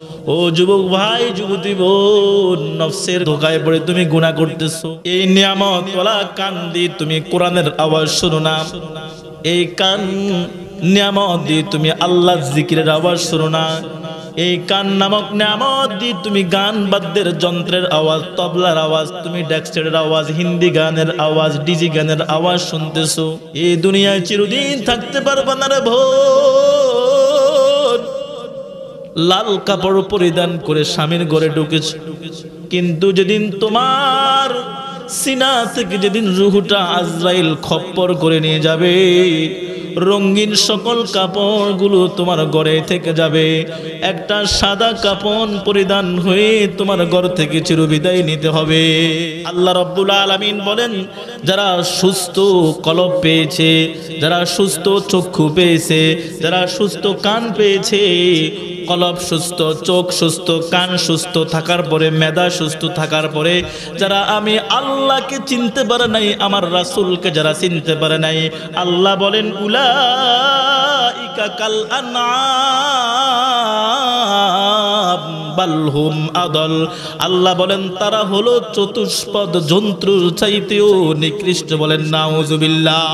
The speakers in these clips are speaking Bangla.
ও যুবক ভাই, যুবতী বোন, নফসের ধোকায় পড়ে তুমি গুনাহ করতেছো। এই নিয়ামত ওয়ালা কান দিয়ে তুমি কোরআনের আওয়াজ শোনো না, এই কান নিয়ামত দিয়ে তুমি আল্লাহর জিকিরের আওয়াজ শোনো না, এই কান নামক নিয়ামত দিয়ে তুমি গান বাদ্যের যন্ত্রের আওয়াজ, তবলার আওয়াজ, তুমি ডেক্সটের আওয়াজ, হিন্দি গানের আওয়াজ, ডিজি গানের আওয়াজ শুনতেছো। এই দুনিয়ায় চিরদিন থাকতে পারবা না রে বোন। লাল কাপড় পরিধান করে স্বামীর ঘরে ঢুকেছ, কিন্তু যেদিন তোমার সিনা থেকে যেদিন রুহটা আজরাইল খপ্পর করে নিয়ে যাবে, রঙিন সকল কাপড়গুলো তোমার ঘরে থেকে যাবে। একটা সাদা কাপড় পরিধান হয়ে তোমার ঘর থেকে চিরবিদায় নিতে হবে। আল্লাহ রাব্বুল আলামিন বলেন, যারা সুস্থ কলব পেয়েছে, যারা সুস্থ চক্ষু পেয়েছে, যারা সুস্থ কান পেয়েছে, কলব সুস্থ, চোখ সুস্থ, কান সুস্থ থাকার পরে, মেধা সুস্থ থাকার পরে, যারা আমি আল্লাহকে চিনতে পারে নাই, আমার রাসূলকে যারা চিনতে পারে নাই, আল্লাহ বলেন উলাইকা কাল আনআম বাল হুম আদল। আল্লাহ বলেন তারা হলো চতুষ্পদ জন্তুর চাইতেও নিকৃষ্ট। বলেন নাউজুবিল্লাহ।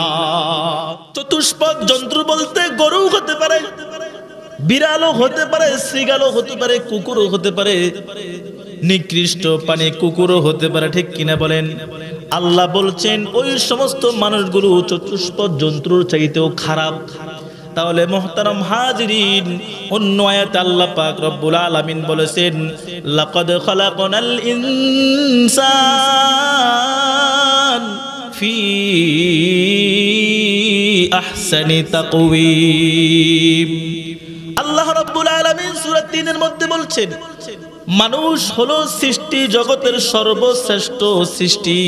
চতুষ্পদ জন্তু বলতে গরু হতে পারে, বিড়ালও হতে পারে, শৃগালও হতে পারে, কুকুরও হতে পারে, নিকৃষ্ট প্রাণী কুকুরও হতে পারে, ঠিক কিনা বলেন? আল্লাহ বলছেন ওই সমস্ত মানুষগুলো চতুষ্পদ জন্তুর চাইতেও খারাপ। তাহলে মুহতারাম হাজিরিন, অন্য আয়াতে আল্লাহ পাক রব্বুল আলামিন বলেছেন, লাকাদ খালাকনাল ইনসান ফি আহসানি তাকওয়িম। আল্লাহ রাব্বুল আলামিন সূরা ৩ এর মধ্যে বলছেন, মানুষ হলো সৃষ্টি জগতের সর্বশ্রেষ্ঠ সৃষ্টি,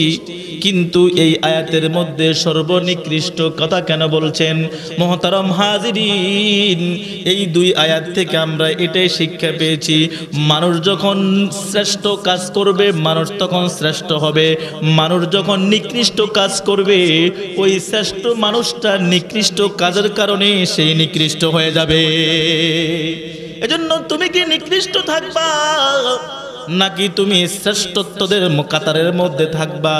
কিন্তু এই আয়াতের মধ্যে সর্বনিকৃষ্ট কথা কেন বলছেন? মুহতারাম হাজিরিন, এই দুই আয়াত থেকে আমরা এটাই শিক্ষা পেয়েছি, মানুষ যখন শ্রেষ্ঠ কাজ করবে মানুষ তখন শ্রেষ্ঠ হবে, মানুষ যখন নিকৃষ্ট কাজ করবে ওই শ্রেষ্ঠ মানুষটা নিকৃষ্ট কাজের কারণে সেই নিকৃষ্ট হয়ে যাবে। এজন্য তুমি কি নিকৃষ্ট থাকবা নাকি তুমি শ্রেষ্ঠত্বদের কাতারের মধ্যে থাকবা?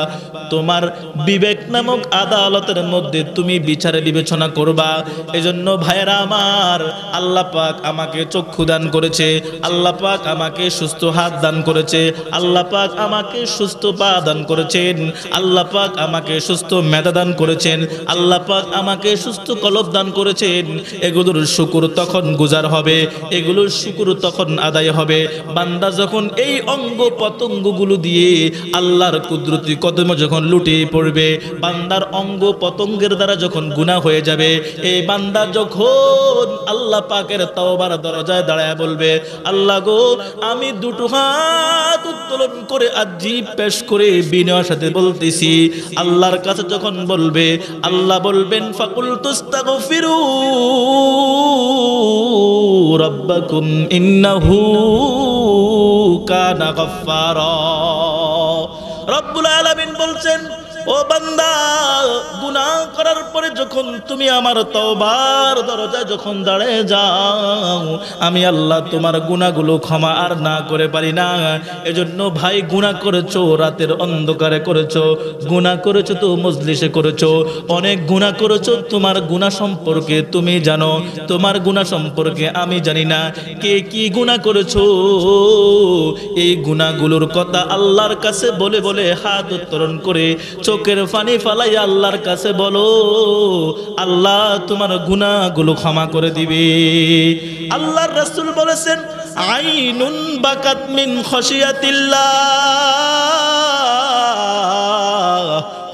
তোমার বিবেক নামক আদালতের মধ্যে তুমি বিচারে বিবেচনা করবা। এজন্য ভাইরা আমার, আল্লাহ পাক আমাকে চক্ষু দান করেছে, আল্লাহ পাক আমাকে সুস্থ হাত দান করেছে, আল্লাহ পাক আমাকে সুস্থ পা দান করেছেন, আল্লাহ পাক আমাকে সুস্থ মেধা দান করেছেন, আল্লাহ পাক আমাকে সুস্থ কলব দান করেছেন। এগুলোর শুকর তখন গুজার হবে, এগুলোর শুকর তখন আদায় হবে বান্দা যখন এই অঙ্গ পতঙ্গগুলো দিয়ে আল্লাহর কুদরতি কদমে যখন লুটিয়ে পড়বে, বান্দার অঙ্গ পতঙ্গের দ্বারা যখন গুনাহ হয়ে যাবে, এই বান্দা যখন আল্লাহ পাকের তওবার দরজায় দাঁড়ায় বলবে, আল্লাহ গো, আমি দুটো হাত উত্তোলন করে আরজি পেশ করে বিনয়ের সাথে বলতেছি, আল্লাহর কাছে যখন বলবে, আল্লাহ বলবেন ফাকুল তুস্তাগফিরু রাব্বাকুম ইন্নাহু কানা গাফফারা। রব্বুল আলামিন বলছেন, ও বান্দা, গুনাহ করার পরে যখন তুমি আমার তওবার দরজায় যখন দাঁড়িয়ে যাও, আমি আল্লাহ তোমার গুনাহগুলো ক্ষমা আর না করে পারি না। এজন্য ভাই, গুনাহ করেছো রাতের অন্ধকারে করেছো, গুনাহ করেছো তো মজলিসে করেছো, অনেক গুনাহ করেছো। তোমার গুনাহ সম্পর্কে তুমি জানো, তোমার গুনাহ সম্পর্কে আমি জানি না। কে কি গুনাহ করেছো এই গুনাহগুলোর কথা আল্লাহর কাছে বলে বলে হাত উত্তোলন করে চোখের পানি ফালাই আল্লাহর কাছে বলো, আল্লাহ তোমার গুনাহগুলো ক্ষমা করে দিবে। আল্লাহর রাসূল বলেছেন, আইনুন বাকাত মিন খাশিয়াতিল্লাহ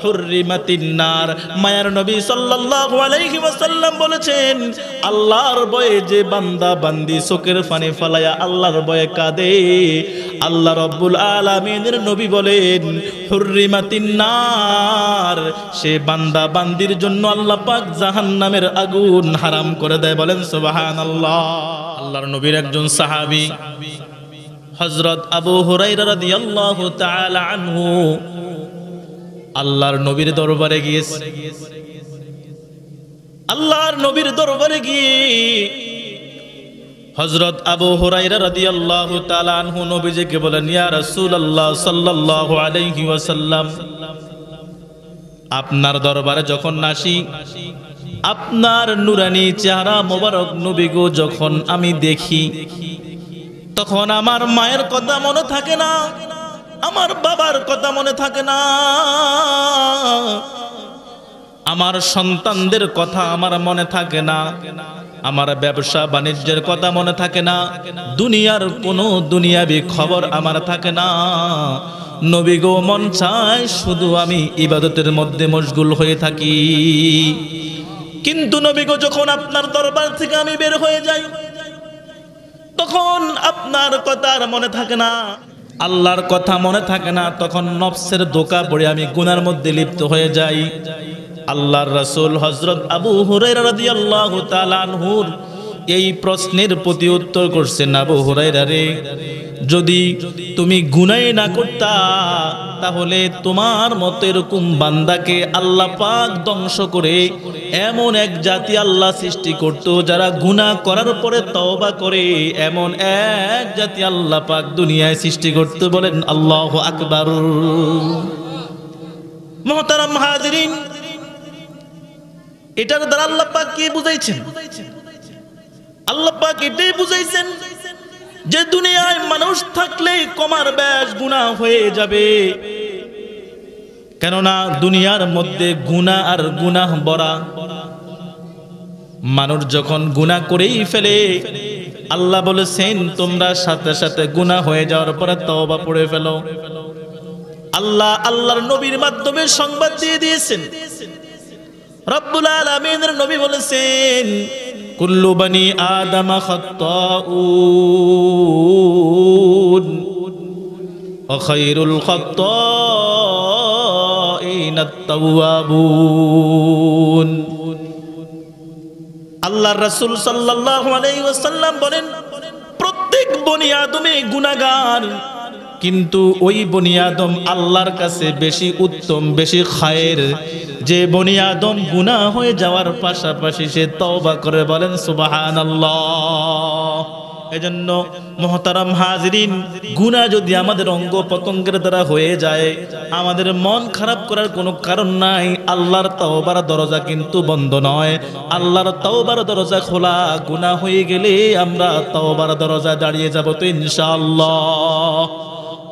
হুররিমাতিন নার। মায়ার নবী সাল্লাল্লাহু আলাইহি ওয়াসাল্লাম বলেছেন, আল্লাহর ভয়ে যে বান্দা বান্দি চোখের পানি ফালায়া আল্লাহর ভয়ে কাঁদে, আল্লাহ রাব্বুল আলামিনের নবী বলেন হুররিমাতিন নার, সে বান্দা বান্দির জন্য আল্লাহ পাক জাহান্নামের আগুন হারাম করে দেয়। বলেন সুবহানাল্লাহ। আল্লাহর নবীর একজন সাহাবী হযরত আবু হুরায়রা রাদিয়াল্লাহু তাআলা আনহু আল্লাহর নবীর দরবারে গিয়েছে। আল্লাহর নবীর দরবারে গিয়ে হযরত আবু হুরায়রা রাদিয়াল্লাহু তাআলা আনহু নবীজিকে বলেন, ইয়া রাসূলুল্লাহ সাল্লাল্লাহু আলাইহি ওয়াসাল্লাম, আপনার দরবারে যখন আসি, আপনার নুরানি চেহারা মোবারক নবী গো যখন আমি দেখি, তখন আমার মায়ের কথা মনে থাকে না, আমার বাবার কথা মনে থাকে না, আমার সন্তানদের কথা আমার মনে থাকে না, আমার ব্যবসা বাণিজ্যের কথা মনে থাকে না, দুনিয়ার কোনো দুনিয়াবি খবর আমার থাকে না। নবী গো মন চায় শুধু আমি ইবাদতের মধ্যে মশগুল হয়ে থাকি। কিন্তু নবী গো যখন আপনার দরবার থেকে আমি বের হয়ে যাই, তখন আপনার কথা আর মনে থাকে না, আল্লাহর কথা মনে থাকে না, তখন নফসের ধোঁকা পড়ে আমি গুনার মধ্যে লিপ্ত হয়ে যাই। আল্লাহর রাসূল হযরত আবু হুরায়রা রাদিয়াল্লাহু তাআলা আনহুর এই প্রশ্নের প্রতি উত্তর করছেন, আবু হুরায়রা রে, যদি তুমি গুনাহ না করতা তাহলে তোমার মতো এরকম বান্দাকে আল্লাহ পাক ধ্বংস করে এমন এক জাতি আল্লাহ সৃষ্টি করত যারা গুনাহ করার পরে তওবা করে, এমন এক জাতি আল্লাহ পাক দুনিয়ায় সৃষ্টি করত। বলেন আল্লাহু আকবার। মুহতারাম হাজিরিন, এটার দ্বারা আল্লাহ পাক কি বুঝাইছেন? আল্লাহ পাক এটাই বুঝাইছেন যে দুনিয়ায় মানুষ থাকলে কমার ব্যাস গুনাহ হয়ে যাবে, কেননা দুনিয়ার মধ্যে গুনাহ আর গুনাহ ভরা। মানুষ যখন গুনাহ করেই ফেলে, আল্লাহ বলেছেন তোমরা সাথে সাথে গুনাহ হয়ে যাওয়ার পরে তওবা পড়ে ফেলো। আল্লাহ আল্লাহর নবীর মাধ্যমে সংবাদ দিয়ে দিয়েছেন। রব্বুল আলামিনের নবী বলেছেন, কুল্লু বানি আদম খাত্তাউন ওয়া খায়রুল খাত্তাইনাত তাওয়াবুন। আল্লাহর রাসূল সাল্লাল্লাহু আলাইহি ওয়াসাল্লাম বলেন, প্রত্যেক বনি আদমই গুনাহগার, কিন্তু ওই বনি আদম আল্লাহর কাছে বেশি উত্তম, বেশি খায়ের যে বনি আদম গুনাহ হয়ে যাওয়ার পাশাপাশি সে তওবা করে। বলেন সুবহানাল্লাহ। এজন্য মুহতারাম হাজিরিন, গুনাহ যদি আমাদের অঙ্গ প্রত্যঙ্গের দ্বারা হয়ে যায়, আমাদের মন খারাপ করার কোনো কারণ নাই। আল্লাহর তওবার দরজা কিন্তু বন্ধ নয়, আল্লাহর তওবার দরজা খোলা। গুনাহ হয়ে গেলে আমরা তওবার দরজা দাঁড়িয়ে যাব তো ইনশাআল্লাহ।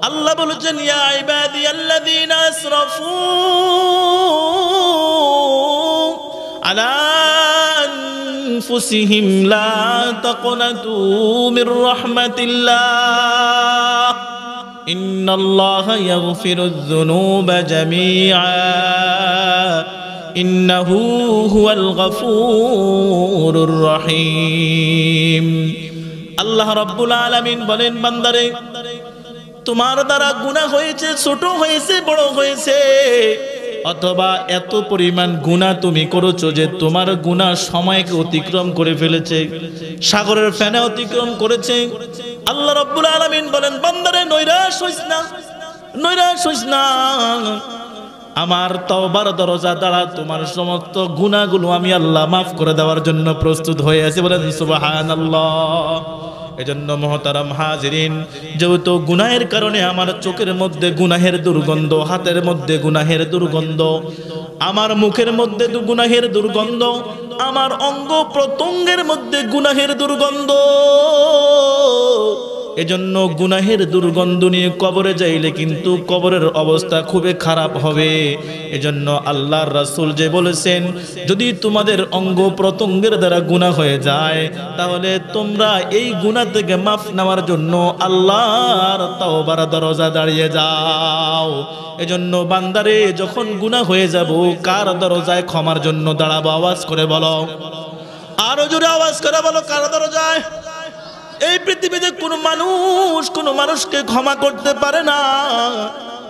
আল্লাহ বলেছেন, ইয়া ইবাদিয়াল্লাযীনা আসরাফু আলা আনফুসিহিম লা তাকনাতু মির রাহমাতিল্লাহ ইন্নাল্লাহা ইয়াগফিরুয যুনুবা জামিআ ইন্নাহু হুয়াল গফুরুর রহিম। আল্লাহ রাব্বুল আলামিন বলেন, বান্দারে, তোমার দ্বারা গুনাহ হয়েছে, ছোট হয়েছে, বড় হয়েছে, অথবা এত পরিমাণ গুনাহ তুমি করেছো যে তোমার গুনাহ সময়কে অতিক্রম করে ফেলেছে, সাগরের ফেনা অতিক্রম করেছে। আল্লাহ রাব্বুল আলামিন বলেন, বান্দারে নৈরাশ হইস না, নৈরাশ হইস না। আমার তওবার দরজা দ্বারা তোমার সমস্ত গুনাহগুলো আমি আল্লাহ মাফ করে দেওয়ার জন্য প্রস্তুত হয়ে আছি। বলেন সুবহানাল্লাহ। এজন্য মুহতারাম হাজিরিন, যেহেতু গুনাহের কারণে আমার চোখের মধ্যে গুনাহের দুর্গন্ধ, হাতের মধ্যে গুনাহের দুর্গন্ধ, আমার মুখের মধ্যে গুনাহের দুর্গন্ধ, আমার অঙ্গ প্রত্যঙ্গের মধ্যে গুনাহের দুর্গন্ধ, এজন্য গুনাহের দুর্গন্ধ নিয়ে কবরে যাইলে কিন্তু কবরের অবস্থা খুবই খারাপ হবে। এজন্য আল্লাহর রাসূল যে বলেছেন, যদি তোমাদের অঙ্গ প্রত্যঙ্গের দ্বারা গুনাহ হয়ে যায়, তাহলে তোমরা এই গুনাহ থেকে মাফ নেওয়ার জন্য আল্লাহর তওবার দরজা দাঁড়িয়ে যাও। এজন্য বান্দারে, যখন গুনাহ হয়ে যাব, কার দরজায় ক্ষমার জন্য দাঁড়াবো? আওয়াজ করে বলো, আরো জোরে আওয়াজ করে বলো, কার দরজায়? এই পৃথিবীতে কোনো মানুষকে ক্ষমা করতে পারে না।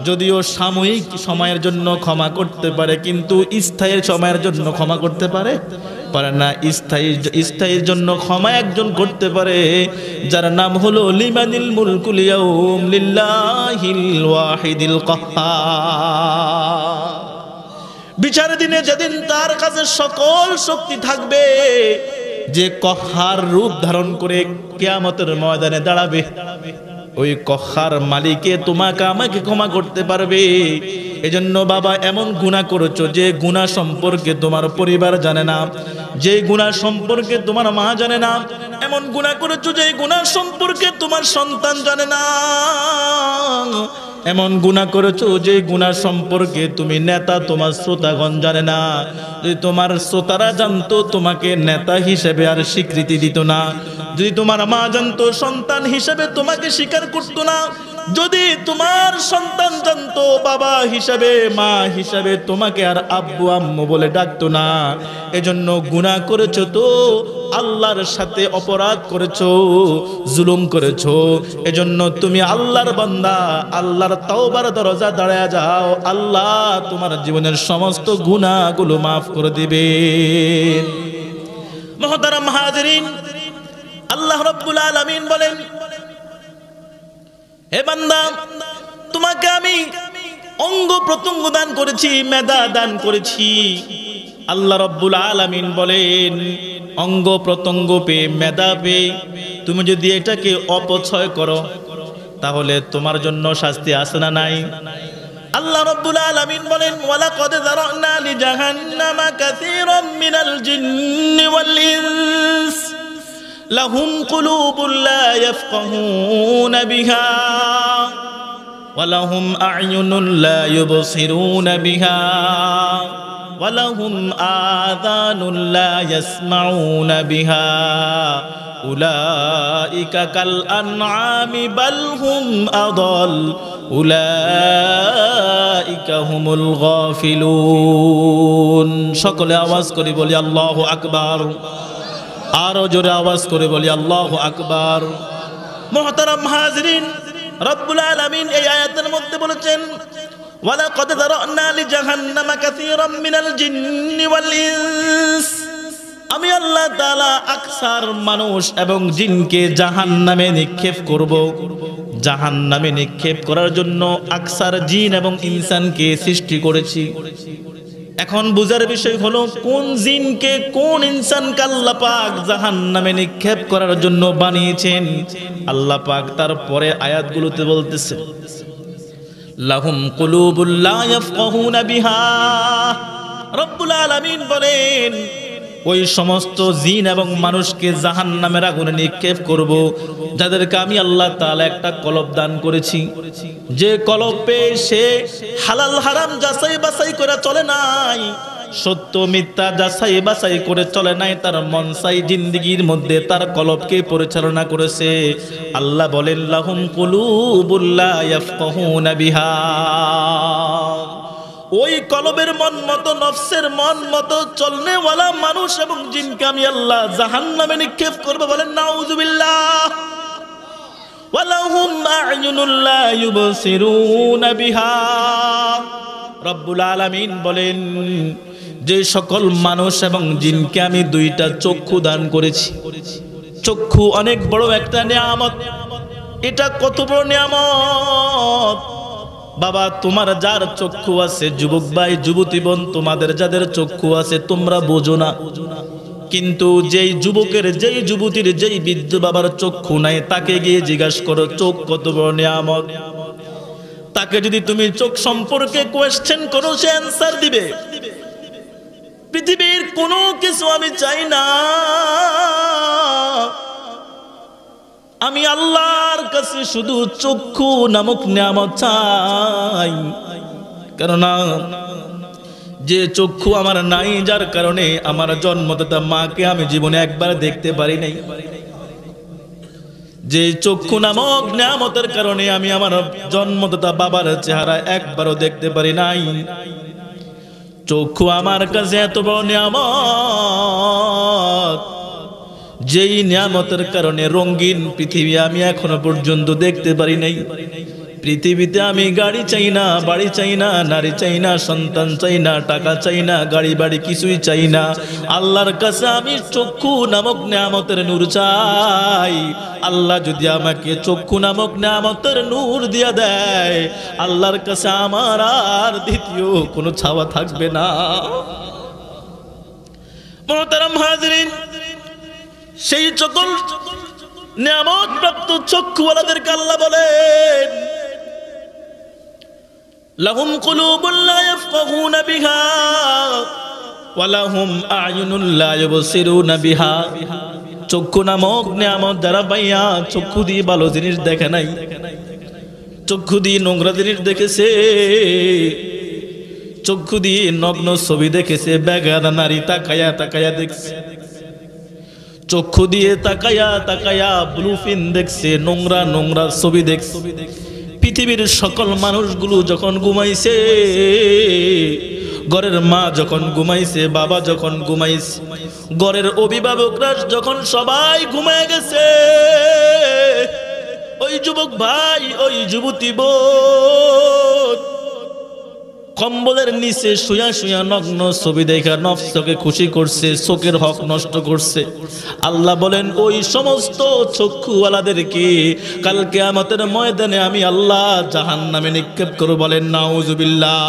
যদিও সাময়িক সময়ের জন্য ক্ষমা করতে পারে, কিন্তু স্থায়ী সময়ের জন্য ক্ষমা করতে পারে না। স্থায়ীর জন্য ক্ষমা একজন করতে পারে, যার নাম হলো লিমানিল মুলকুল ইয়াউম লিল্লাহিল ওয়াহিদিল কাহ্হার। বিচার দিনে যেদিন তার কাছে সকল শক্তি থাকবে, যে কহার রূপ ধারণ করে কিয়ামতের ময়দানে দাঁড়াবে, ওই কহার মালিকে তোমাকে আমাকে ক্ষমা করতে পারবে। এজন্য বাবা এমন গুনাহ করেছো যে গুনাহ সম্পর্কে তোমার পরিবার জানে না, যে গুনাহ সম্পর্কে তোমার মা জানে না, এমন গুনাহ করেছো যে গুনাহ সম্পর্কে তোমার সন্তান জানে না, এমন গুনাহ করেছো যে গুনাহ সম্পর্কে তুমি নেতা তোমার শ্রোতাগণ জানে না। যদি তোমার শ্রোতারা জানতো তোমাকে নেতা হিসেবে আর স্বীকৃতি দিত না, যদি তোমার মা জানতো সন্তান হিসেবে তোমাকে স্বীকার করতো না, যদি তোমার সন্তান জানতো বাবা হিসাবে মা হিসাবে তোমাকে আর আব্বু আম্মু বলে ডাকতো না। এজন্য গুনাহ করেছো, তো আল্লাহর সাথে অপরাধ করেছো, জুলুম করেছো। এজন্য তুমি আল্লাহর বান্দা, আল্লাহর তাওবার দরজা দাঁড়ায় যাও, আল্লাহ তোমার জীবনের সমস্ত গুনাহগুলো মাফ করে দিবেন। মুহতারাম হাজিরিন, আল্লাহ রাব্বুল আলামিন বলেন, হে বান্দা, তোমাকে আমি অঙ্গ প্রত্যঙ্গ দান করেছি, মেধা দান করেছি। আল্লাহ রাব্বুল আলামিন বলেন, অঙ্গ প্রত্যঙ্গ পেয়ে মেধা পেয়ে তুমি যদি এটাকে অপচয় করো তাহলে তোমার জন্য শাস্তি আছে না নাই? আল্লাহ রাব্বুল আলামিন বলেন, ওয়ালাকাদ যারানা লিজাহান্নামা কাসীরাম মিনাল জিন্নি ওয়াল ইনস লাহুম কুলুবুন লা ইয়াফকাহুনা বিহা ওয়ালাহুম আ'য়ুনুন লা ইউবসিরুনা বিহা ওয়ালাহুম আযানুন লা ইয়াসমাউনা বিহা উলাইকা কাল আনআমি বাল হুম আদাল উলাইকা হুমুল গাফিলুন। সকলে আওয়াজ করে বলি আল্লাহু আকবার। আরো জোরে আওয়াজ করে বলি আল্লাহু আকবার। মুহতারাম হাজিরিন, রব্বুল আলামিন এই আয়াতের মধ্যে বলেছেন, ওয়ালাকাদ যারানা লিজাহান্নামা কাসীরাম মিনাল জিন্নি ওয়াল ইনস, আমি আল্লাহ তাআলা আকসার মানুষ এবং জিনকে জাহান্নামে নিক্ষেপ করব। জাহান্নামে নিক্ষেপ করার জন্য আকসার জিন এবং ইনসানকে সৃষ্টি করেছি। এখন বুঝার বিষয় হলো, কোন জিনকে কোন ইনসানকে আল্লাহ পাক জাহান্নামে নিক্ষেপ করার জন্য বানিয়েছেন। আল্লাহ পাক তারপরে আয়াতগুলোতে বলতেছে, লাহুম কুলুবুল লা ইয়াফকাহুনা বিহা। রব্বুল আলামিন বলেন, ওই সমস্ত জিন এবং মানুষকে জাহান্নামের আগুনে নিক্ষেপ করব যাদেরকে আমি আল্লাহ তাআলা একটা কলব দান করেছি, যে কলবে সে হালাল হারাম যাচাই বাছাই করে চলে নাই, সত্য মিথ্যা যাচাই বাছাই করে চলে নাই, তার মনসাই জিন্দেগীর মধ্যে তার কলবকে পরিচালনা করেছে। আল্লাহ বলেন, লাহুম কুলুবুল লা ইয়াফকাহুনা বিহা। ওই কলবের মন মতো, নফসের মন মতো চলনেওয়ালা মানুষ এবং জিনকে আমি আল্লাহ জাহান্নামে নিক্ষেপ করব। বলেন নাউযুবিল্লাহ। ওয়ালাহুম আ'য়ুনুন লা ইউবসিরুনা বিহা। রব্বুল আলামিন বলেন, যে সকল মানুষ এবং জিনকে আমি দুইটা চক্ষু দান করেছি। চক্ষু অনেক বড় একটা নিয়ামত। এটা কত বড় নিয়ামত বাবা! তোমার যার চক্ষু আছে, যুবক ভাই যুবতী বোন, তোমাদের যাদের চক্ষু আছে তোমরা বোঝো না, কিন্তু যেই যুবকের, যেই যুবতীর, যেই বৃদ্ধ বাবার চক্ষু নাই, তাকে গিয়ে জিজ্ঞাসা করো চোখ কত বড় নিয়ামত। তাকে যদি তুমি চোখ সম্পর্কে কোয়েশ্চেন করো, সে অ্যান্সার দিবে, পৃথিবীর কোনো কিছু আমি চাই না, আমি আল্লাহর কাছে শুধু চক্ষু নামক নিয়ামত চাই। কেননা যে চক্ষু আমার নাই, যার কারণে আমার জন্মদাতা মাকে আমি জীবনে একবার দেখতে পারি নাই, যে চক্ষু নামক নিয়ামতের কারণে আমি আমার জন্মদাতা বাবার চেহারা একবারও দেখতে পারি নাই। চক্ষু আমার কাছে এত বড় নিয়ামত, যেই নিয়ামতের কারণে রঙিন পৃথিবী আমি এখনো পর্যন্ত দেখতে পারি নাই। পৃথিবীতে আমি গাড়ি চাই না, বাড়ি চাই না, নারী চাই না, সন্তান চাই না, টাকা চাই না, গাড়ি বাড়ি কিছুই চাই না। আল্লাহর কাছে আমি চক্ষু নামক নিয়ামতের নূর চাই। আল্লাহ যদি আমাকে চক্ষু নামক নিয়ামতের নূর দিয়া দেয়, আল্লাহর কাছে আমার আর দ্বিতীয় কোনো ছাওয়া থাকবে না। মুহতারাম হাজিরিন, সেই সকল নিয়ামত প্রাপ্ত চক্ষুওয়ালাদেরকে আল্লাহ বলেন লাহুম কুলুবুন লা ইয়াফকাহুনা বিহা ওয়া লাহুম আ'য়ুনুন লা ইউবসিরুনা বিহা। চক্ষু নামক নিয়ামত যারা পাইয়া চক্ষু দিয়ে ভালো জিনিস দেখে নাই, চক্ষু দিয়ে নোংরা জিনিস দেখেছে, চক্ষু দিয়ে নগ্ন ছবি দেখেছে, বেগানা নারী তাকায়া তাকায়া দেখছে, চক্ষু দিয়ে তাকায়া তাকায়া ব্লু ফিল্ম দেখছে, নোংরা নোংরা ছবি দেখছে। পৃথিবীর সকল মানুষগুলো যখন ঘুমাইছে, ঘরের মা যখন ঘুমাইছে, বাবা যখন ঘুমাইছে, ঘরের অভিভাবকরা যখন সবাই ঘুমায় গেছে, ওই যুবক ভাই, ওই যুবতী বোন কম্বলের নিচে শুয়া শুয়া নগ্ন ছবি দেখা নফসকে খুশি করছে, চোখের হক নষ্ট করছে। আল্লাহ বলেন ওই সমস্ত চক্ষুওয়ালাদেরকে কাল কিয়ামতের ময়দানে আমি আল্লাহ জাহান্নামে নিক্ষেপ করব। বলেন নাউযুবিল্লাহ।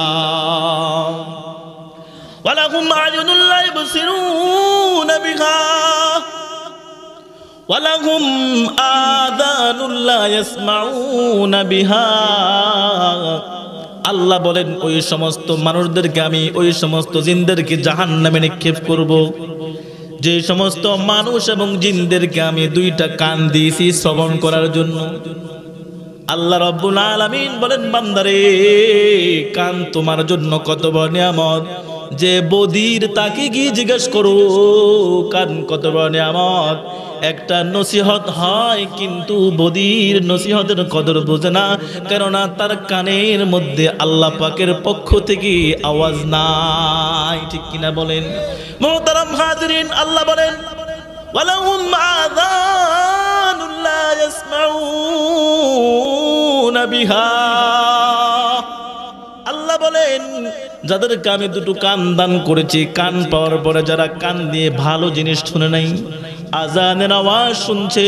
ওয়ালাহুম আ'য়ুনুন লা ইউবসিরুনা বিহা ওয়ালাহুম আযানুন লা ইয়াসমাউনা বিহা। আল্লাহ বলেন ওই সমস্ত মানুষদেরকে আমি, ওই সমস্ত জিনদেরকে জাহান্নামে নিক্ষেপ করব, যে সমস্ত মানুষ এবং জিনদেরকে আমি দুইটা কান দিয়েছি শ্রবণ করার জন্য। আল্লাহ রাব্বুল আলামিন বলেন বান্দারে, কান তোমার জন্য কত বড় নিয়ামত, যে বদির তাকে গিয়ে জিজ্ঞেস করো কান কত বড় নিয়ামত। একটা নসিহত হয় কিন্তু বদির নসিহতের কদর বোঝে না, কেননা তার কানের মধ্যে আল্লাহ পাকের পক্ষ থেকে আওয়াজ নাই। ঠিক কিনা বলেন মুহতারাম হাজিরিন? আল্লাহ বলেন ওয়ালাহুম আযানুন লা ইয়াসমাউনা বিহা। আল্লাহ বলেন যাদেরকে আমি দুটো কান দান করেছি, কান পাওয়ার পরে যারা কান দিয়ে ভালো জিনিস শুনে নাই, আজানের আওয়াজ শুনছে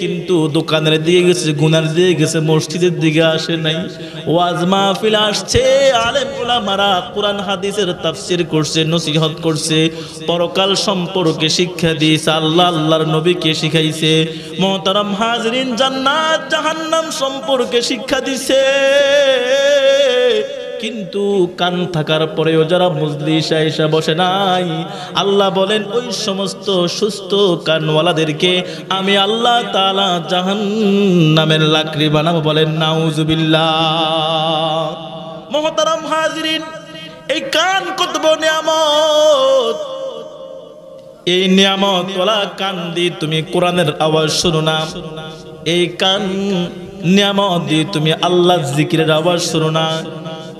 কিন্তু দোকানের দিয়ে গেছে, গুনার দিয়ে গেছে, মসজিদের দিকে আসে নাই, ওয়াজ মাহফিল আসছে, আলেম উলামারা কোরআন হাদিসের তাফসীর করছে, নসিহত করছে, পরকাল সম্পর্কে শিক্ষা দিয়েছে, আল্লাহ আল্লাহর নবীকে শিখাইছে, মুহতারাম হাজিরিন জান্নাত জাহান্নাম সম্পর্কে শিক্ষা দিছে, কিন্তু কান থাকার পরেও যারা মজলিসে এসে বসে নাই, আল্লাহ বলেন ওই সমস্ত সুস্থ কানওয়ালাদেরকে আমি আল্লাহ তাআলা জাহান্নামের লাকড়ি বানাবো। বলেন নাউযুবিল্লাহ। মুহতারাম হাজিরিন, এই কান কত বড় নিয়ামত। এই নিয়ামত ওয়ালা কান দিয়ে তুমি কোরআনের আওয়াজ শুনো না, এই কান নিয়ামত দিয়ে তুমি আল্লাহর জিকিরের আওয়াজ শুনো না,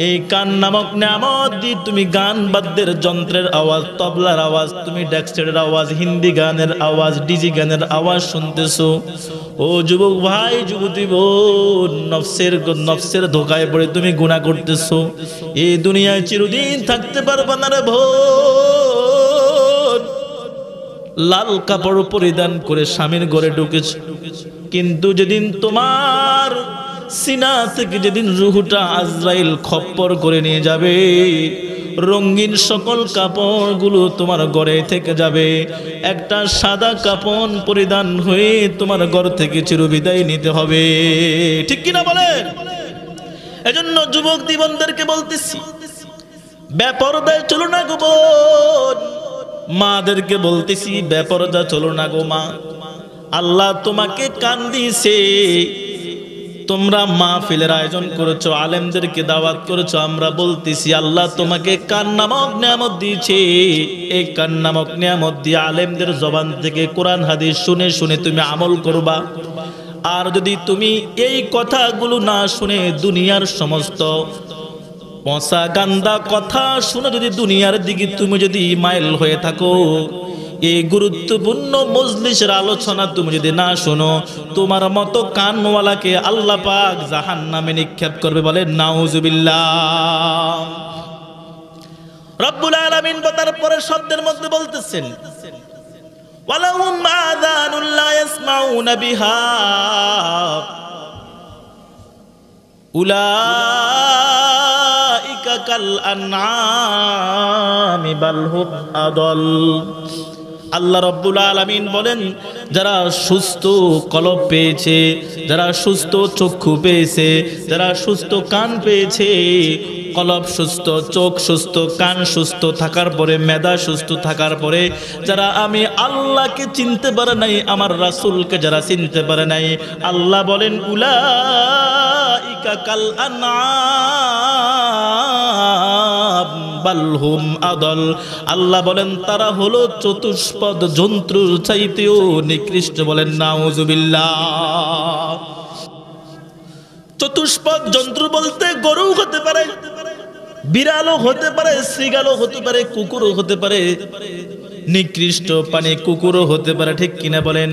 এই কান নামক নিয়ামত দিয়ে তুমি গান বাদ্যের যন্ত্রের আওয়াজ, তবলার আওয়াজ, তুমি ডেক্সটের আওয়াজ, হিন্দি গানের আওয়াজ, ডিজি গানের আওয়াজ শুনতেছো। ও যুবক ভাই, যুবতী বোন, নফসের ধোকায় পড়ে তুমি গুনাহ করতেছো। এই দুনিয়ায় চিরদিন থাকতে পারবে না রে বোন। লাল কাপড় পরিধান করে স্বামীর ঘরে ঢুকেছ, কিন্তু যেদিন তোমার সিনা থেকে যেদিন রূহটা আজরাইল খপ্পর করে নিয়ে যাবে, রঙিন সকল কাপড়গুলো তোমার ঘরে থেকে যাবে, একটা সাদা কাপড় পরিধান হয়ে তোমার ঘর থেকে চিরবিদায় নিতে হবে। ঠিক কিনা বলেন? এজন্য যুবক জীবনদেরকে বলতেছি, বেপরদায় চলো না গো বোন। মাদেরকে বলতেছি, বেপরদা চলো না গো মা। আল্লাহ তোমাকে কান দিয়েছে, তোমরা মাহফিলের আয়োজন করেছো, আলেমদেরকে দাওয়াত করেছো, আমরা বলতেছি আল্লাহ তোমাকে কান নামক নিয়ামত দিয়েছে। এই কান নামক নিয়ামত দিয়ে আলেমদের জবান থেকে কোরআন হাদিস শুনে শুনে তুমি আমল করবা। আর যদি তুমি এই কথাগুলো না শুনে দুনিয়ার সমস্ত পচা গান্দা কথা শুনে যদি দুনিয়ার দিকে তুমি যদি মাইল হয়ে থাকো, এই গুরুত্বপূর্ণ মজলিসের আলোচনা তুমি যদি না শোনো, তোমার মতো কানওয়ালাকে আল্লাহ পাক জাহান্নামে নিক্ষেপ করবে। বলে নাউযুবিল্লাহ। রব্বুল আলামিন তারপরে শব্দের মধ্যে বলতেছেন ওয়ালাহুম আযানুন লা ইয়াসমাউনা বিহা উলাইকা কাল আনআমি বাল হুম আদল। আল্লাহ রাব্বুল আলামিন বলেন, যারা সুস্থ কলব পেয়েছে, যারা সুস্থ চক্ষু পেয়েছে, যারা সুস্থ কান পেয়েছে, কলব সুস্থ, চোখ সুস্থ, কান সুস্থ থাকার পরে, মেধা সুস্থ থাকার পরে যারা আমি আল্লাহকে চিনতে পারে নাই, আমার রাসূলকে যারা চিনতে পারে নাই, আল্লাহ বলেন উলাইকা কাল আনআম বাল হুম আদল। আল্লাহ বলেন তারা হলো চতুষ্পদ জন্তুর চাইতেও নিকৃষ্ট। বলেন নাউজুবিল্লাহ। চতুষ্পদ জন্তু বলতে গরু হতে পারে, বিড়ালও হতে পারে, শৃগালও হতে পারে, কুকুরও হতে পারে, নিকৃষ্ট প্রাণী কুকুরও হতে পারে, ঠিক কিনা বলেন?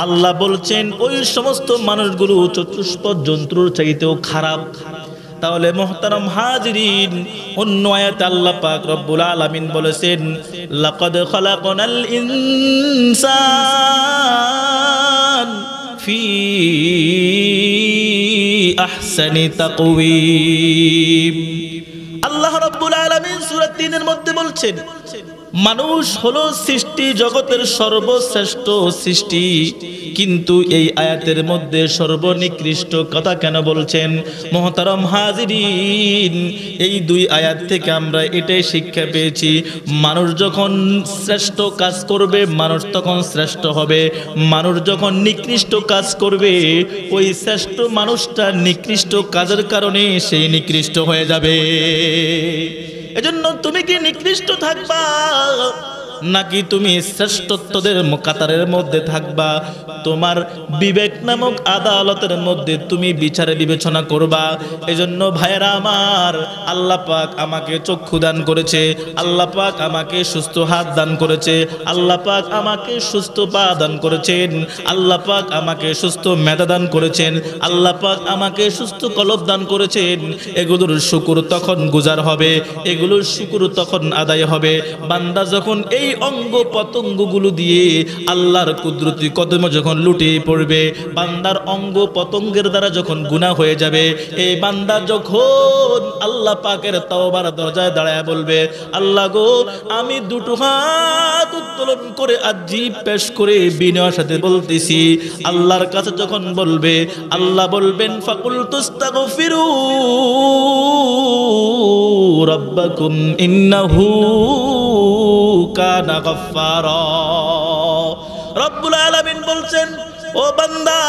আল্লাহ বলছেন ওই সমস্ত মানুষগুলো চতুষ্পদ জন্তুর চাইতেও খারাপ। তাহলে মুহতারাম হাজিরিন, অন্য আয়াতে আল্লাহ পাক রব্বুল আলামিন বলেছেন, লাকাদ খালাকনাল ইনসান ফি আহসানি তাকওয়িম। আল্লাহ রাব্বুল আলামিন সূরা ৩ এর মধ্যে বলছেন, মানুষ হলো সৃষ্টি জগতের সর্বশ্রেষ্ঠ সৃষ্টি, কিন্তু এই আয়াতের মধ্যে সর্বনিকৃষ্ট কথা কেন বলছেন? মুহতারাম হাজিরিন, এই দুই আয়াত থেকে আমরা এটাই শিক্ষা পেয়েছি, মানুষ যখন শ্রেষ্ঠ কাজ করবে মানুষ তখন শ্রেষ্ঠ হবে, মানুষ যখন নিকৃষ্ট কাজ করবে ওই শ্রেষ্ঠ মানুষটা নিকৃষ্ট কাজের কারণে সেই নিকৃষ্ট হয়ে যাবে। এজন্য তুমি কি নিকৃষ্ট থাকবা নাকি তুমি শ্রেষ্ঠত্বদের কাতারের মধ্যে থাকবা? তোমার বিবেক নামক আদালতের মধ্যে তুমি বিচারে বিবেচনা করবা। এজন্য ভাইরা আমার, আল্লাহ পাক আমাকে চক্ষু দান করেছে, আল্লাহ পাক আমাকে সুস্থ হাত দান করেছে, আল্লাহ পাক আমাকে সুস্থ পা দান করেছেন, আল্লাহ পাক আমাকে সুস্থ মেধা দান করেছেন, আল্লাহ পাক আমাকে সুস্থ কলব দান করেছেন। এগুলোর শুকর তখন গুজার হবে, এগুলোর শুকর তখন আদায় হবে বান্দা যখন এই অঙ্গ পতঙ্গগুলো দিয়ে আল্লাহর কুদরতি কদমে যখন লুটিয়ে পড়বে, বান্দার অঙ্গ পতঙ্গের দ্বারা যখন গুনাহ হয়ে যাবে, এই বান্দা যখন আল্লাহ পাকের তওবার দরজায় দাঁড়ায় বলবে, আল্লাহ গো আমি দুটো হাত উত্তোলন করে আরজি পেশ করে বিনয়ের সাথে বলতেছি, আল্লাহর কাছে যখন বলবে, আল্লাহ বলবেন ফাকুল তুস্তাগফিরু রাব্বাকুম ইন্নাহু কানা গাফফারা। রব্বুল আলামিন বলছেন, ও বান্দা,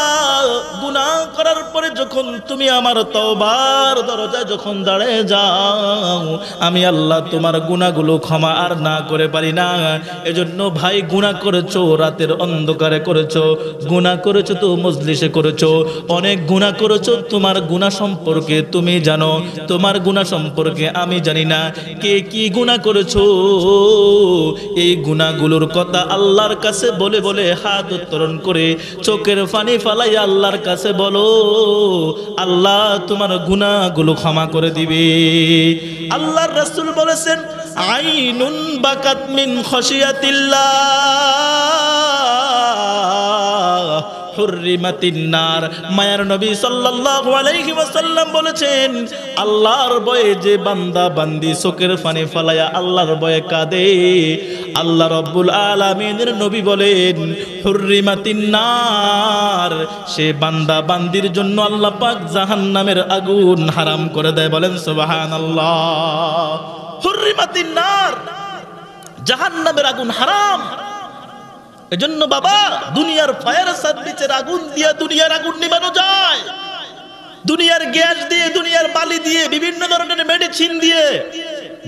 গুনাহ করার পরে যখন তুমি আমার তওবার দরজায় যখন দাঁড়িয়ে যাও, আমি আল্লাহ তোমার গুনাহগুলো ক্ষমা আর না করে পারি না। এজন্য ভাই, গুনাহ করেছো রাতের অন্ধকারে করেছো, গুনাহ করেছো তো মজলিসে করেছো, অনেক গুনাহ করেছো। তোমার গুনাহ সম্পর্কে তুমি জানো, তোমার গুনাহ সম্পর্কে আমি জানি না। কে কি গুনাহ করেছো এই গুনাহগুলোর কথা আল্লাহর কাছে বলে বলে হাত উত্তোলন করে চোখের পানি ফালাই আল্লাহর কাছে বলো, আল্লাহ তোমার গুনাহগুলো ক্ষমা করে দিবে। আল্লাহর রাসূল বলেছেন, আইনুন বাকাত মিন খাশিয়াতিল্লাহ হুররিমাতিন নার। মায়ার নবী সাল্লাল্লাহু আলাইহি ওয়াসাল্লাম বলেছেন, আল্লাহর ভয়ে যে বান্দা বান্দি চোখের পানি ফালায়া আল্লাহর ভয়ে কাঁদে, আল্লাহ রাব্বুল আলামিনের নবী বলেন হুররিমাতিন নার, সে বান্দা বান্দির জন্য আল্লাহ পাক জাহান্নামের আগুন হারাম করে দেয়। বলেন সুবহানাল্লাহ। হুররিমাতিন নার, জাহান্নামের আগুন হারাম। এজন্য বাবা, দুনিয়ার ফায়ার সার্ভিসের আগুন দিয়ে দুনিয়ার আগুন নিভানো যায়, দুনিয়ার গ্যাস দিয়ে, দুনিয়ার বালি দিয়ে, বিভিন্ন ধরনের মেডিসিন দিয়ে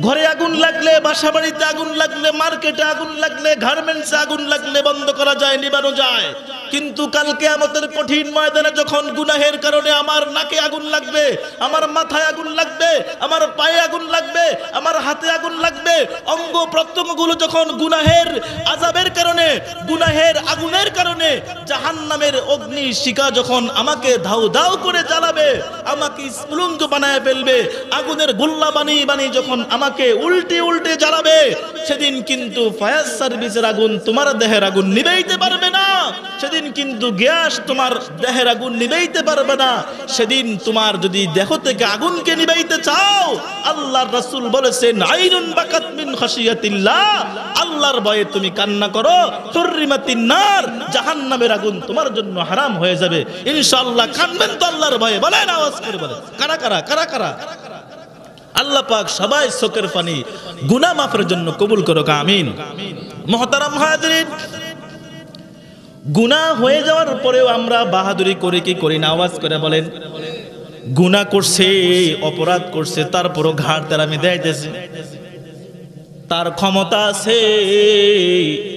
ঘরে আগুন লাগলে, বাসা বাড়িতে আগুন লাগলে, মার্কেটে আগুন লাগলে, গার্মেন্টসে আগুন লাগলে বন্ধ করা যায়, নিভানো যায়। কিন্তু কাল কিয়ামতের কঠিন ময়দানে যখন গুনাহের কারণে আমার নাকে আগুন লাগবে, আমার মাথায় আগুন লাগবে, আমার পায়ে আগুন লাগবে, আমার হাতে আগুন লাগবে, অঙ্গ প্রত্যঙ্গগুলো যখন গুনাহের আযাবের কারণে, গুনাহের আগুনের কারণে জাহান্নামের অগ্নি শিখা যখন আমাকে ধাউ ধাউ করে জ্বালাবে, আমাকে স্ফুলিঙ্গ বানায় ফেলবে, আগুনের গোল্লা বানিয়ে বানিয়ে যখন আমাকে উল্টে উল্টে জ্বালাবে, সেদিন কিন্তু ফায়ার সার্ভিসের আগুন তোমার দেহের আগুন নিভাইতে পারবে না। সেদিন কিন্তু গ্যাস তোমার দেহের আগুন নিভাইতে পারবে না। সেদিন তোমার যদি দেহ থেকে আগুনকে নিভাইতে চাও, আল্লাহর রাসূল বলেছেন আইনুন বাকাত মিন খাশিয়াতিল্লাহ, আল্লাহর ভয়ে তুমি কান্না করো, হুররিমাতিন নার, জাহান্নামের আগুন তোমার জন্য হারাম হয়ে যাবে। ইনশাআল্লাহ কাঁদবেন তো আল্লাহর ভয়ে? বলেন, আওয়াজ করে বলেন, কারা কারা কারা কারা? আল্লাহ পাক সবাই চোখের পানি গুনাহ মাফের জন্য কবুল করুক, আমিন। মুহতারাম হাজিরিন, গুনাহ হয়ে যাওয়ার পরেও আমরা বাহাদুরি করে কি করি না? আওয়াজ করে বলেন। গুনাহ করছে, অপরাধ করছে, তারপরও ঘাড় তেরামি দেখাইতেছে। তার ক্ষমতা আছে,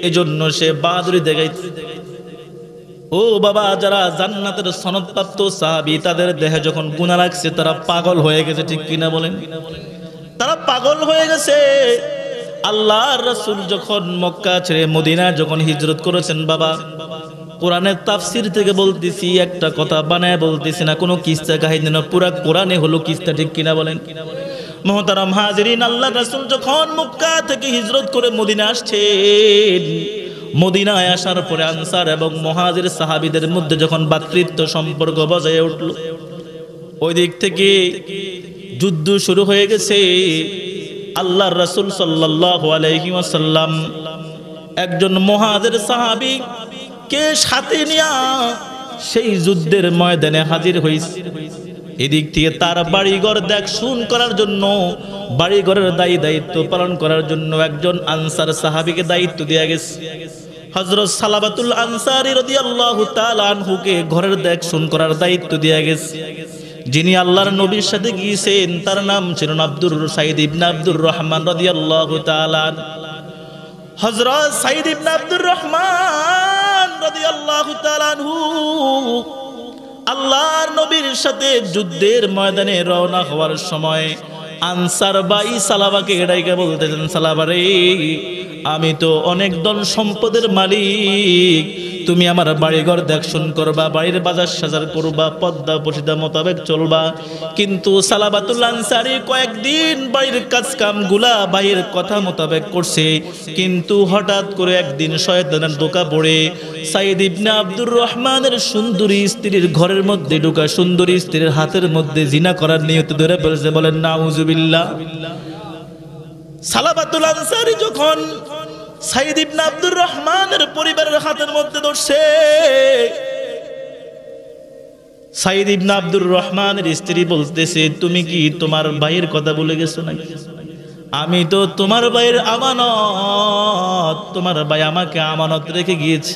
এজন্য সে বাহাদুরি দেখাইছে। ও বাবা, যারা জান্নাতের সনদপ্রাপ্ত সাহাবী, তাদের দেহে যখন গুনাহ লাগছে তারা পাগল হয়ে গেছে, ঠিক কিনা বলেন? তারা পাগল হয়ে গেছে। আল্লাহর রাসূল যখন মক্কা ছেড়ে মদিনা যখন হিজরত করেছেন, বাবা কোরআনের তাফসীর থেকে বলতেছি, একটা কথা বানায় বলতেছি না, কোনো কিস্সা কাহিনী না, পুরা কোরআনে হলো কিস্সা, ঠিক কিনা বলেন? মুহতারাম হাজিরিন, আল্লাহর রাসূল যখন মক্কা থেকে হিজরত করে মদিনা আসছেন, মদিনায় আসার পরে আনসার এবং মুহাজির সাহাবীদের মধ্যে যখন ভ্রাতৃত্ব সম্পর্ক বজায় উঠল, ওই দিক থেকে যুদ্ধ শুরু হয়ে গেছে। আল্লাহর রাসূল সাল্লাল্লাহু আলাইহি ওয়াসাল্লাম একজন মুহাজির সাহাবী কে সাথে নিয়ে সেই যুদ্ধের ময়দানে হাজির হয়েছে। এদিক থেকে তার বাড়িঘর দেখশুন করার জন্য, বাড়িঘরের দায়িত্ব পালন করার জন্য একজন আনসার সাহাবীকে দায়িত্ব দেয়া গেছে। হযরত সালাবাতুল আনসারী রাদিয়াল্লাহু তাআলা আনহুকে ঘরের দেখশুন করার দায়িত্ব দেয়া গেছে। যিনি আল্লাহর নবীর সাথে গিয়েছেন তার নাম ছিল আব্দুর সাইদ ইবনে আব্দুর রহমান রাদিয়াল্লাহু তাআলা। হযরত সাইদ ইবনে আব্দুর রহমান রাদিয়াল্লাহু তাআলা আনহু আল্লাহর নবীর সাথে যুদ্ধের ময়দানে রওনা হওয়ার সময় আনসার ভাই সালাবাকে ডাইকা বলতেছেন, সালাবা রে, আমি তো অনেক ধন সম্পদের মালিক, তুমি আমার বাড়িঘর দেখশুন করবা, বাড়ির বাজার সাজার করবা, পদ্মা পশিদা মোতাবেক চলবা। কিন্তু সালাবাতুল আনসারী কয়েকদিন বাড়ির কাজ কাম গুলা ভাইয়ের কথা মোতাবেক করছে, কিন্তু হঠাৎ করে একদিন শয়তানের ধোঁকা পড়ে সাইদ ইবনে আব্দুর রহমানের সুন্দরী স্ত্রীর ঘরের মধ্যে ঢোকা, সুন্দরী স্ত্রীর হাতের মধ্যে জিনা করার নিয়ত ধরে ফেলছে। বলেন নাউজুবিল্লাহ। সালাবাতুল আনসারী যখন সাইদ ইবনে আব্দুর রহমানের পরিবারের হাতের মধ্যে ধরছে, সাইদ ইবনে আব্দুর রহমানের স্ত্রী বলতেছে, তুমি কি তোমার ভাইয়ের কথা ভুলে গেছো নাকি? আমি তো তোমার ভাইয়ের আমানত, তোমার ভাই আমাকে আমানত রেখে গিয়েছে,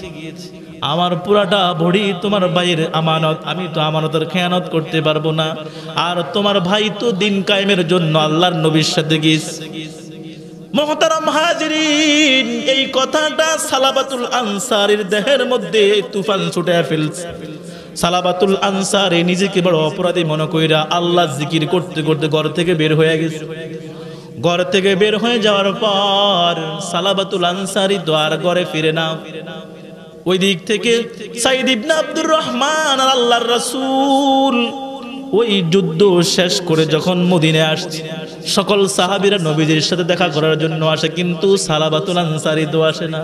আমার পুরাটা বডি তোমার ভাইয়ের আমানত, আমি তো আমানতের খেয়ানত করতে পারবো না। আর তোমার ভাই তো দিন কায়েমের জন্য আল্লাহর নবীর সাথে গিয়েছে। মুহতারাম হাজিরিন, এই কথাটা সালাবাতুল আনসারীর দেহের মধ্যে তুফান ছুটে ফেলছে। সালাবাতুল আনসারী নিজেকে বড় অপরাধী মনে কইরা আল্লাহ জিকির করতে করতে ঘর থেকে বের হয়ে গেছে। ঘর থেকে বের হয়ে যাওয়ার পর সালাবাতুল আনসারী তো আর ঘরে ফিরে না। ওই দিক থেকে সাইদ ইবনে আব্দুর রহমান আর আল্লাহর রাসূল ওই যুদ্ধ শেষ করে যখন মদিনায় আসছে, সকল সাহাবীরা নবীজির সাথে দেখা করার জন্য আসে, কিন্তু সালাবাতুল আনসারী তো আসে না।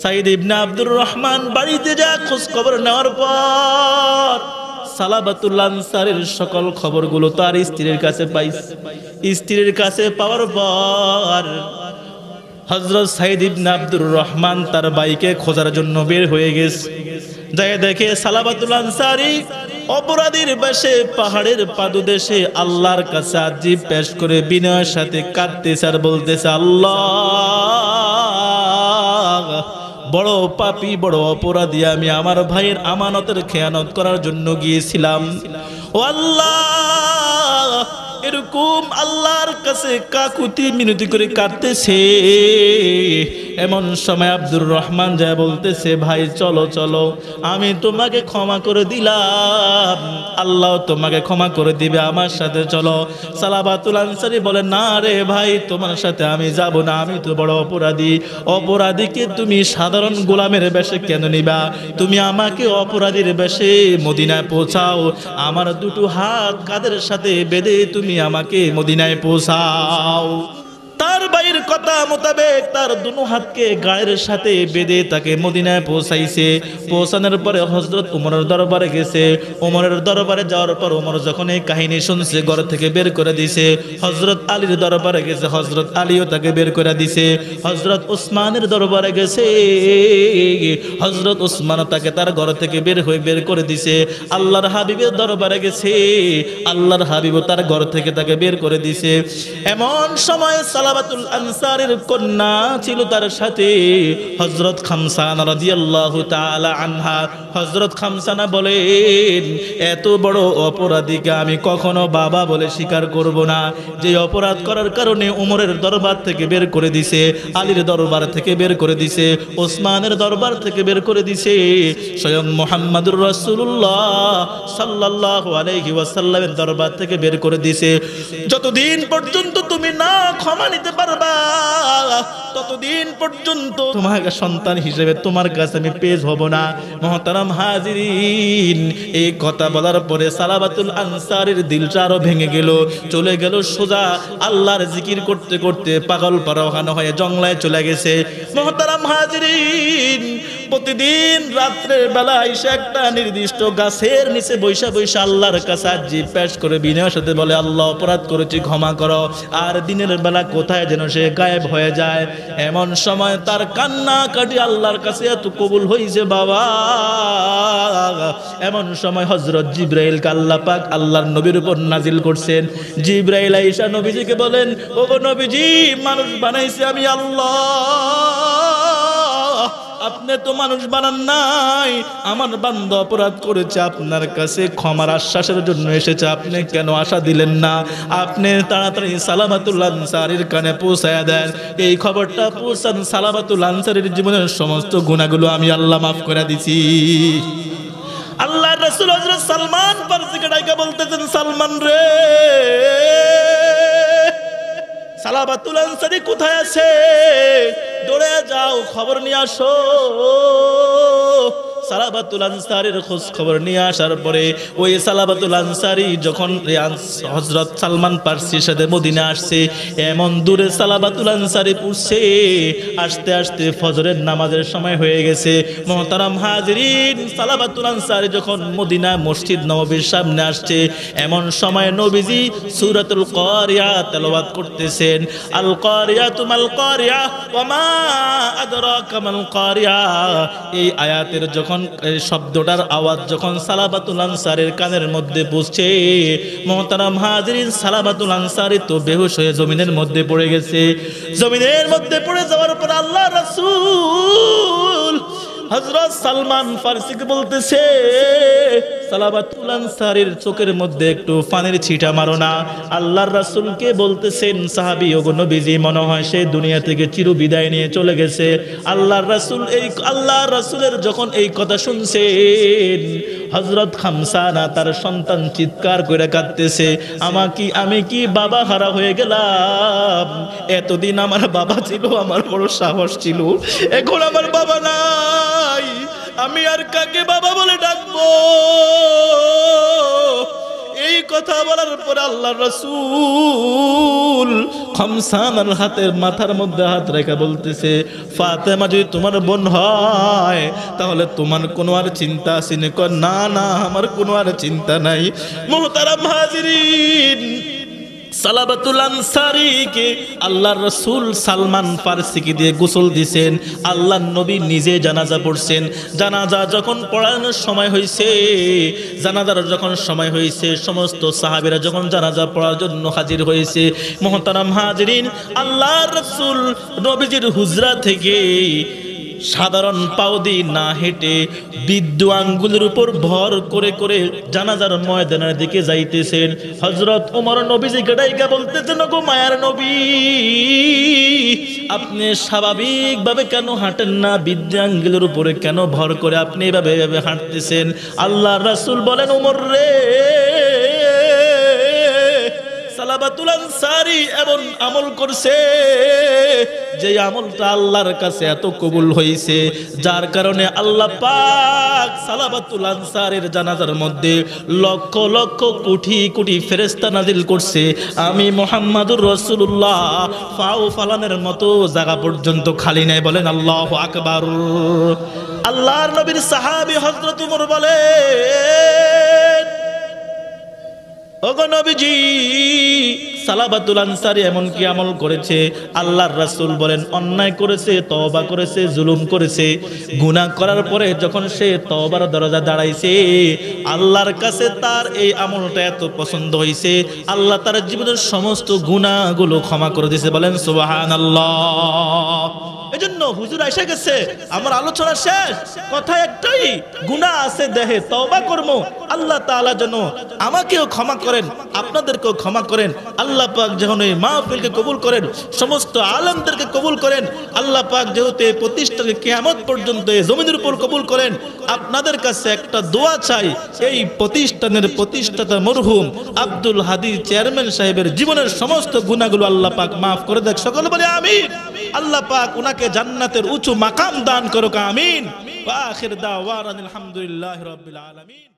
সাইদ ইবনে আব্দুর রহমান বাড়িতে যা খোঁজ খবর নেওয়ার পর সালাবাতুল আনসারীর সকল খবরগুলো তার স্ত্রীর কাছে পাইছে। স্ত্রীর কাছে পাওয়ার পর হযরত সাইদ ইবনে আব্দুর রহমান তার ভাইকে খোঁজার জন্য বের হয়ে গেছে। যায় দেখে সালাবাতুল আনসারী অপরাধীর বেশে পাহাড়ের পাদদেশে আল্লাহর কাছে আরজি পেশ করে বিনয়ের সাথে কাঁদতেছে আর বলতেছে, আল্লাহ, বড় পাপী, বড় অপরাধী আমি, আমার ভাইয়ের আমানতের খেয়ানত করার জন্য গিয়েছিলাম। ও আল্লাহ, এরকম আল্লাহর কাছে কাকুতি মিনতি করে কাঁদতেছে। এমন সময় আব্দুর রহমান যা বলতেছে, ভাই চলো চলো, আমি তোমাকে ক্ষমা করে দিলাম, আল্লাহ তোমাকে ক্ষমা করে দিবে, আমার সাথে চলো। সালাবাতুল আনসারী বলে, না রে ভাই, তোমার সাথে আমি যাব না, আমি তো বড় অপরাধী। অপরাধীকে তুমি সাধারণ গোলামের বেশে কেন নিবা? তুমি আমাকে অপরাধীর বেশে মদিনায় পৌঁছাও, আমার দুটো হাত কাঁধের সাথে বেঁধে তুমি আমাকে মদিনায় পৌঁছাও। তার ভাইয়ের কথা মোতাবেক তার দুনো হাতকে গায়ের সাথে বেঁধে তাকে মদিনায় পৌঁছাইছে। পৌঁছানোর পরে হযরত ওমরের দরবারে গেছে। ওমরের দরবারে যাওয়ার পর ওমর যখন এই কাহিনী শুনছে ঘর থেকে বের করে দিয়েছে। হযরত আলীর দরবারে গেছে, হযরত আলীও তাকে বের করে দিয়েছে। হযরত ওসমানের দরবারে গেছে, হযরত ওসমান তাকে তার ঘর থেকে বের করে দিয়েছে। আল্লাহর হাবিবের দরবারে গেছে, আল্লাহর হাবিবও তার ঘর থেকে তাকে বের করে দিয়েছে। এমন সময় সালাবাতুল আনসারের কন্যা ছিল তার সাথে, হযরত খামসানা রাদিয়াল্লাহু তাআলা আনহা। হযরত খামসানা বলেন, এত বড় অপরাধীকে আমি কখনো বাবা বলে স্বীকার করব না। যে অপরাধ করার কারণে ওমরের দরবার থেকে বের করে দিছে, আলীর দরবার থেকে বের করে দিছে, ওসমানের দরবার থেকে বের করে দিছে, স্বয়ং মুহাম্মদুর রাসূলুল্লাহ সাল্লাল্লাহু আলাইহি ওয়াসাল্লামের দরবার থেকে বের করে দিছে। যতদিন পর্যন্ত তুমি না ক্ষমা নিতে পারবা, ততদিন পর্যন্ত তোমার সন্তান হিসেবে তোমার কাছে আমি পেশ হব না। মুহতারাম হাজিরিন, এই কথা বলার পরে সালাবাতুল আনসারীর দিলটা আরো ভেঙে গেল, চলে গেল সোজা আল্লাহর জিকির করতে করতে পাগল পারওয়ানা হয়ে জংলায় চলে গেছে। মুহতারাম হাজিরিন, প্রতিদিন রাত্রের বেলা এসে একটা নির্দিষ্ট গাছের নিচে বৈশা বৈশা আল্লাহর কাছে আরজি পেশ করে বিনয়ের সাথে বলে, আল্লাহ অপরাধ করেছি ক্ষমা করো। আর দিনের বেলা কোথায় যেন সে গায়েব হয়ে যায়। এমন সময় তার কান্না কাটি আল্লাহর কাছে এত কবুল হয়েছে বাবা। এমন সময় হযরত জিবরাইল আল্লাহ পাক আল্লাহর নবীর উপর নাজিল করছেন। জিবরাইল আয়েশা নবীজিকে বলেন, ওগো নবীজি, মানুষ বানাইছে আমি আল্লাহ, আপনি তো মানুষ বানান নাই। আমার বান্দা অপরাধ করেছে, আপনার কাছে ক্ষমার আশ্বাসের জন্য এসেছে, আপনি কেন আশা দিলেন না? আপনি তাড়াতাড়ি সালাবাতুল আনসারীর কানে পৌঁছায়া দেন, এই খবরটা পৌঁছান। সালাবাতুল আনসারীর জীবনের সমস্ত গুনাহগুলো আমি আল্লাহ মাফ করে দিছি। আল্লাহর রাসূল হযরত সালমান ফারসিকে ডাইকা বলতেছেন, সালমান রে, সালাবাতুল আনসারী কোথায় আছে? দৌড়ে যাও, খবর নিয়ে আসো। সালাবাতুল আনসারীর খোঁজ খবর নিয়ে আসার পরে ওই সালাবাতুল আনসারী যখন হযরত সালমান ফারসির সাথে মদিনা আসছে, এমন দূরে সালাবাতুল আনসারী পৌঁছে আসতে আসতে ফজরের নামাজের সময় হয়ে গেছে। মুহতারাম হাজিরিন, সালাবাতুল আনসারী যখন মদিনা মসজিদ নববীর সামনে আসছে, এমন সময় নবীজি সূরাতুল কারিয়া তেলাওয়াত করতেছেন। আল কারিয়াতু মাল কারিয়া ওয়া মা আদরাকা মাল কারিয়া। এই আয়াতের যখন শব্দটার আওয়াজ যখন সালাবাতুল আনসারীর কানের মধ্যে পৌঁছছে, মুহতারাম হাজিরিন, সালাবাতুল আনসারী তো বেহুশ হয়ে জমিনের মধ্যে পড়ে গেছে। জমিনের মধ্যে পড়ে যাওয়ার পর আল্লাহ রাসূল হযরত সালমান ফারসিকে বলতেছে, সালাবাতুল আনসারীর চোখের মধ্যে একটু পানির ছিটা মারো না। আল্লাহর রাসূলকে বলতেছেন, সাহাবী, ওগো নবীজি, মনে হয় সে দুনিয়া থেকে চির বিদায় নিয়ে চলে গেছে। আল্লাহর রাসূলের যখন এই কথা শুনছেন, হযরত খামসানা তার সন্তান চিৎকার করে কাঁদতেছে, আমি কি বাবা হারা হয়ে গেলাম? এতদিন আমার বাবা ছিল, আমার বড় সাহস ছিল, এখন আমার বাবা নাই, আমি আর কাকে বাবা বলে ডাকবো? এই কথা বলার পর আল্লাহর রাসূল খামসানার হাতের মাথার মধ্যে হাত রেখে বলতেছে, ফাতেমা যদি তোমার বোন হয় তাহলে তোমার কোনো আর চিন্তা আছে না? না না, আমার কোনো আর চিন্তা নাই। মুহতারাম হাজিরিন, সালাবাতুল আনসারীকে আল্লাহর রাসূল সালমান ফারসিকে দিয়ে গোসল দিয়েছেন। আল্লাহর নবী নিজে জানাজা পড়ছেন। জানাজা যখন পড়ানোর সময় হয়েছে, জানাজার যখন সময় হয়েছে, সমস্ত সাহাবীরা যখন জানাজা পড়ার জন্য হাজির হয়েছে, মুহতারাম হাজিরিন, আল্লাহর রাসূল নবীজির হুজরা থেকে সাধারণ পাও দিয়ে না হেঁটে বৃদ্ধ আঙ্গুলের উপর ভর করে করে জানাজার ময়দানের দিকে যাইতেছেন। হযরত ওমর নবীজিকে ডাইকা বলতেছেন, গো মায়ার নবী, আপনি স্বাভাবিকভাবে কেন হাঁটেন না? বৃদ্ধ আঙ্গুলের উপরে কেন ভর করে আপনি এভাবে হাঁটতেছেন? আল্লাহর রাসূল বলেন, ওমর রে, সালাবাতুল আনসারী এমন আমল করছে যে আমলটা আল্লাহর কাছে এত কবুল হয়েছে, যার কারণে আল্লাহ পাক সালাবাতুল আনসারের জানাজার মধ্যে লক্ষ লক্ষ কোটি কোটি ফেরেশতা নাজিল করছে। আমি মুহাম্মাদুর রাসূলুল্লাহ ফাও ফালানের মতো জায়গা পর্যন্ত খালি নাই। বলেন আল্লাহু আকবার। আল্লাহর নবীর সাহাবী হযরত ওমর বলেন, ওগো নবীজি, সালাবাতুল আনসারী এমন কি আমল করেছে? আল্লাহর রাসূল বলেন, অন্যায় করেছে, তওবা করেছে, জুলুম করেছে। গুনাহ করার পরে যখন সে তওবার দরজা দাঁড়াইছে, আল্লাহর কাছে তার এই আমলটা এত পছন্দ হয়েছে, আল্লাহ তার জীবনের সমস্ত গুনাহগুলো ক্ষমা করে দিয়েছে। বলেন সুবহানাল্লাহ। এজন্য হুজুর এসে গেছে, আমার আলোচনা শেষ, কথা একটাই, গুনাহ আছে দেহে, তওবা করব, আল্লাহ তাআলা যেন আমাকেও ক্ষমা করেন, আপনাদেরকেও ক্ষমা করেন। আল্লাহ পাক যখন এই মাহফিলকে কবুল করেন, সমস্ত আলেমদেরকে কবুল করেন। আল্লাহ পাক যেহেতু এই প্রতিষ্ঠানকে কিয়ামত পর্যন্ত এই জমিনের উপর কবুল করেন। আপনাদের কাছে একটা দোয়া চাই, এই প্রতিষ্ঠানের প্রতিষ্ঠাতা মরহুম আব্দুল হাদী চেয়ারম্যান সাহেবের জীবনের সমস্ত গুনাহগুলো আল্লাহ পাক মাফ করে দেখ। সকলে বলে আমিন। আল্লাহ পাক উনাকে জান্নাতের উঁচু মাকাম দান করুক, আমিন। ওয়া আখির দাওয়ানা আলহামদুলিল্লাহি রাব্বিল আলামিন।